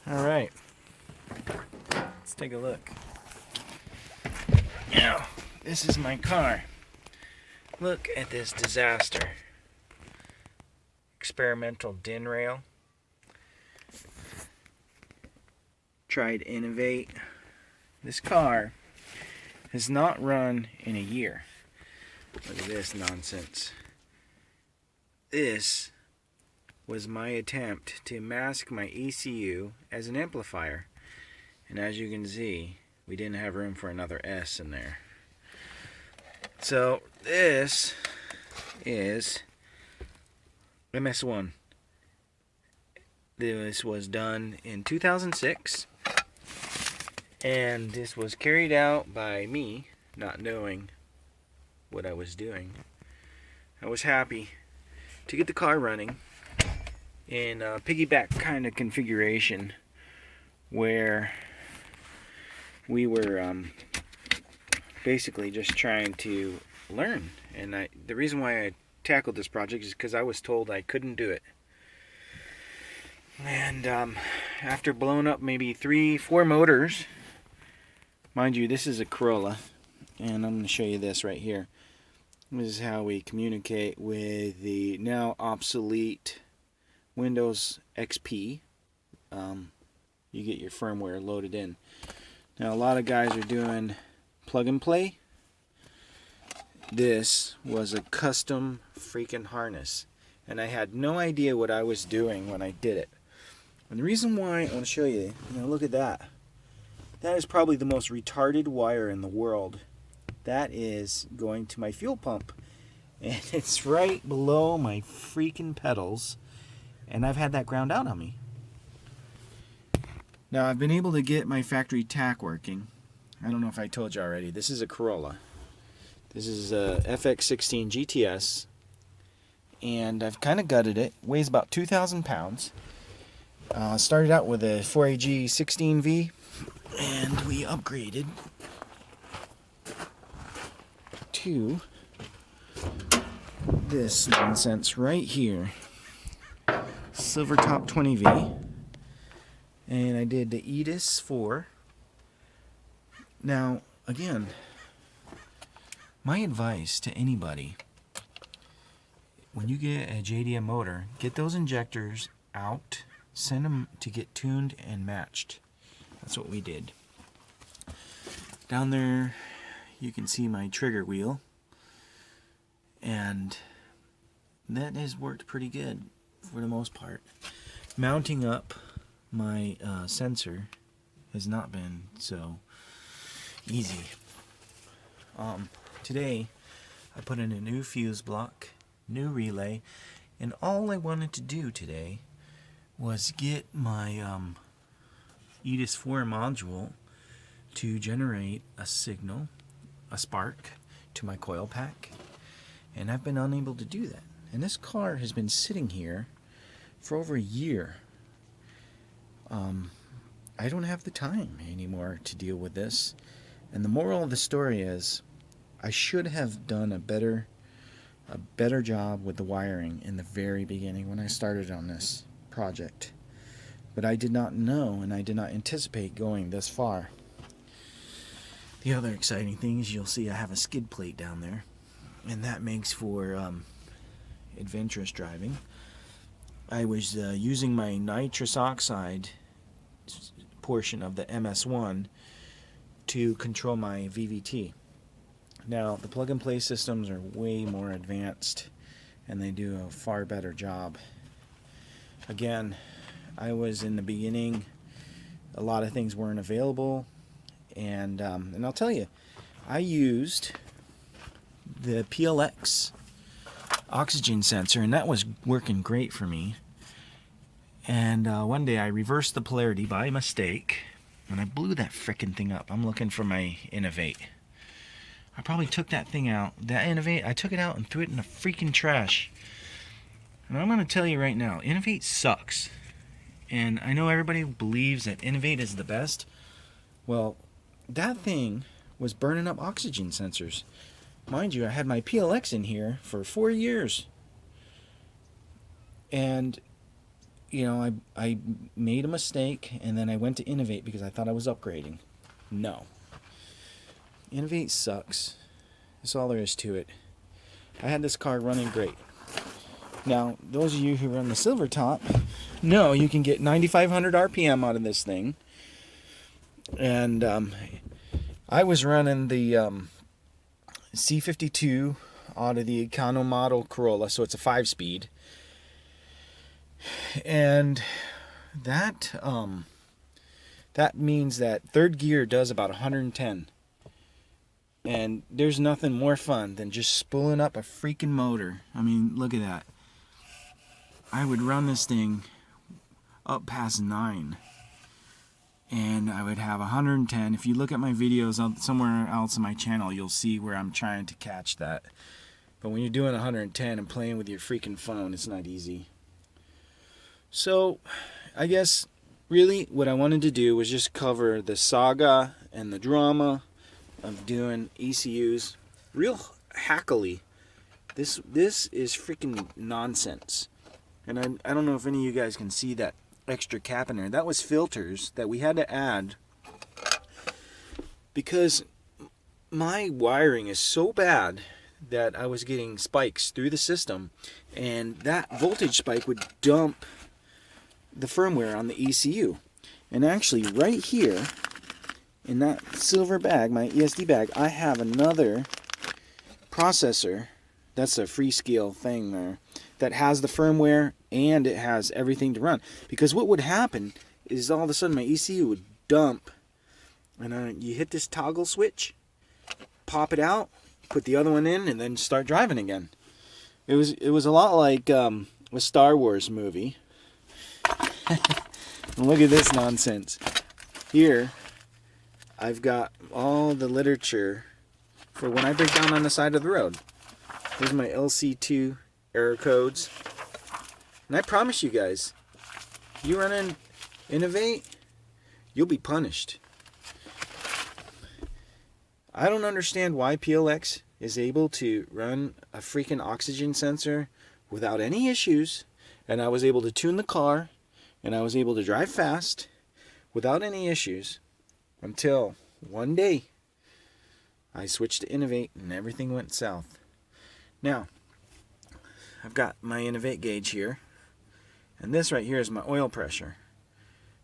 Alright, let's take a look. Now, this is my car. Look at this disaster. Experimental DIN rail. Tried to innovate. This car has not run in a year. Look at this nonsense. This was my attempt to mask my ECU as an amplifier. And as you can see, we didn't have room for another S in there. So this is Ms1. This was done in 2006. And this was carried out by me, not knowing what I was doing. I was happy to get the car running in a piggyback kind of configuration where we were basically just trying to learn. And the reason why I tackled this project is because I was told I couldn't do it. And after blowing up maybe 3-4 motors, mind you, this is a Corolla, and I'm going to show you this right here. This is how we communicate with the now obsolete Windows XP. You get your firmware loaded in. Now a lot of guys are doing plug and play. This was a custom freaking harness, and I had no idea what I was doing when I did it. And the reason why I want to show you, look at that. That is probably the most retarded wire in the world. That is going to my fuel pump. And it's right below my freaking pedals. And I've had that ground out on me. Now I've been able to get my factory tack working. I don't know if I told you already. This is a Corolla. This is a FX16 GTS. And I've kind of gutted it. Weighs about 2,000 pounds. Started out with a 4AG 16V. And we upgraded to this nonsense right here. Silver top 20V. And I did the EDIS 4. Now, again, my advice to anybody, when you get a JDM motor, get those injectors out, send them to get tuned and matched. That's what we did. Down there, you can see my trigger wheel. And that has worked pretty good for the most part. Mounting up my sensor has not been so easy. Today, I put in a new fuse block, new relay, and all I wanted to do today was get my EDIS 4 module to generate a signal, a spark, to my coil pack, and I've been unable to do that. And this car has been sitting here for over a year. I don't have the time anymore to deal with this, and the moral of the story is I should have done a better job with the wiring in the very beginning when I started on this project. But I did not know, and I did not anticipate going this far. The other exciting thing is you'll see I have a skid plate down there, and that makes for adventurous driving. I was using my nitrous oxide portion of the Ms1 to control my VVT. Now, the plug and play systems are way more advanced, and they do a far better job. Again, I was in the beginning, a lot of things weren't available, and I'll tell you, I used the PLX oxygen sensor, and that was working great for me. And one day I reversed the polarity by mistake, and I blew that frickin' thing up. I'm looking for my Innovate. I probably took that thing out, that Innovate, I took it out and threw it in the freaking trash. And I'm going to tell you right now, Innovate sucks. And I know everybody believes that Innovate is the best. Well, that thing was burning up oxygen sensors. Mind you, I had my PLX in here for 4 years. And you know, I made a mistake, and then I went to Innovate because I thought I was upgrading. No. Innovate sucks. That's all there is to it. I had this car running great. Now, those of you who run the Silver Top know you can get 9,500 RPM out of this thing. And I was running the C52 out of the Econo model Corolla, so it's a 5-speed. And that means that third gear does about 110. And there's nothing more fun than just spooling up a freaking motor. I mean, look at that. I would run this thing up past 9. And I would have 110. If you look at my videos somewhere else on my channel, you'll see where I'm trying to catch that. But when you're doing 110 and playing with your freaking phone, it's not easy. So, I guess, really, what I wanted to do was just cover the saga and the drama of doing ECUs. Real hackily. This is freaking nonsense. And I don't know if any of you guys can see that extra cap in there. That was filters that we had to add because my wiring is so bad that I was getting spikes through the system, and that voltage spike would dump the firmware on the ECU. And actually right here in that silver bag, my ESD bag, I have another processor. That's a Freescale thing there that has the firmware and it has everything to run. Because what would happen is all of a sudden my ECU would dump, and you hit this toggle switch, pop it out, put the other one in, and then start driving again. It was a lot like a Star Wars movie. Look at this nonsense. Here, I've got all the literature for when I break down on the side of the road. Here's my LC2 error codes. And I promise you guys, you run in Innovate, you'll be punished. I don't understand why PLX is able to run a freaking oxygen sensor without any issues, and I was able to tune the car, and I was able to drive fast without any issues until one day I switched to Innovate and everything went south. Now, I've got my Innovate gauge here, and this right here is my oil pressure.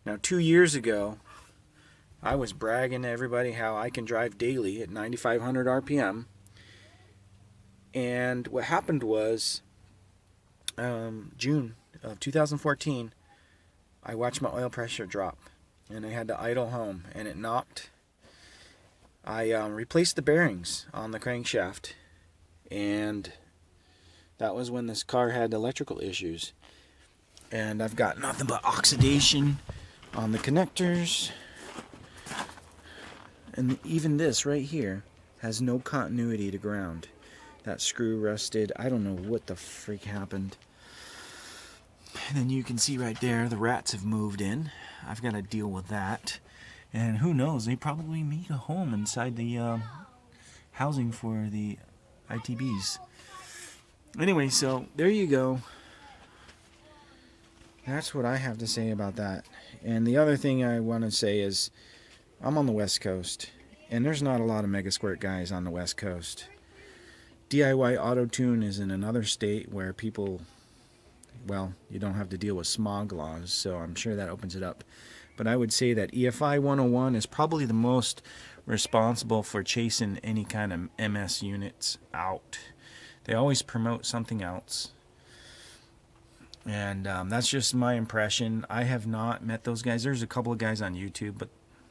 Now, 2 years ago, I was bragging to everybody how I can drive daily at 9,500 RPM, and what happened was, June of 2014, I watched my oil pressure drop, and I had to idle home, and it knocked. I replaced the bearings on the crankshaft, and that was when this car had electrical issues. And I've got nothing but oxidation on the connectors, and even this right here has no continuity to ground. That screw rusted. I don't know what the freak happened. And then you can see right there the rats have moved in. I've got to deal with that. And who knows, they probably make a home inside the housing for the ITBs. Anyway, so there you go. That's what I have to say about that. And the other thing I want to say is I'm on the West Coast, and there's not a lot of Mega Squirt guys on the West Coast. DIY Auto Tune is in another state where people, well, you don't have to deal with smog laws, so I'm sure that opens it up. But I would say that EFI 101 is probably the most responsible for chasing any kind of MS units out. They always promote something else. And that's just my impression. I have not met those guys. There's a couple of guys on YouTube, but,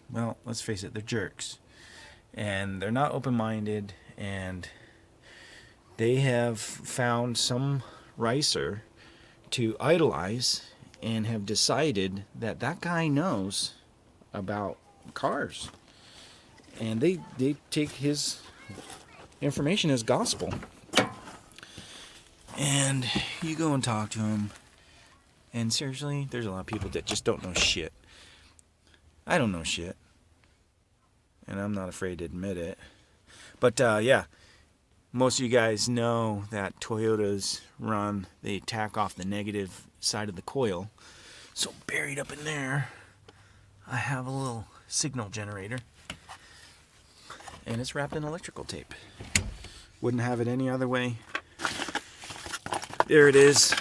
well, let's face it, they're jerks. And they're not open-minded, and they have found some ricer to idolize and have decided that that guy knows about cars. And they take his information as gospel. And you go and talk to him, and seriously, there's a lot of people that just don't know shit. I don't know shit, and I'm not afraid to admit it. But yeah, most of you guys know that Toyotas run, they tack off the negative side of the coil, So buried up in there, I have a little signal generator, and it's wrapped in electrical tape. Wouldn't have it any other way. There it is.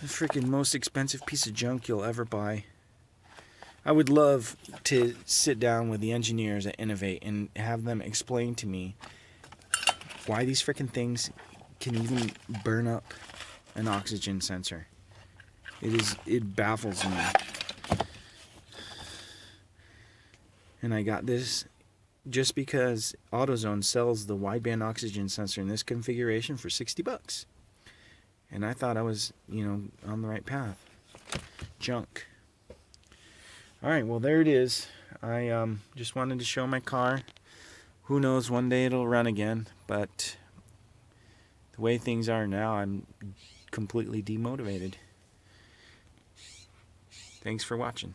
The freaking most expensive piece of junk you'll ever buy. I would love to sit down with the engineers at Innovate and have them explain to me why these freaking things can even burn up an oxygen sensor. It baffles me. And I got this just because AutoZone sells the wideband oxygen sensor in this configuration for $60. And I thought I was, on the right path. Junk. Alright, well there it is. I just wanted to show my car. Who knows, one day it'll run again, but the way things are now, I'm completely demotivated. Thanks for watching.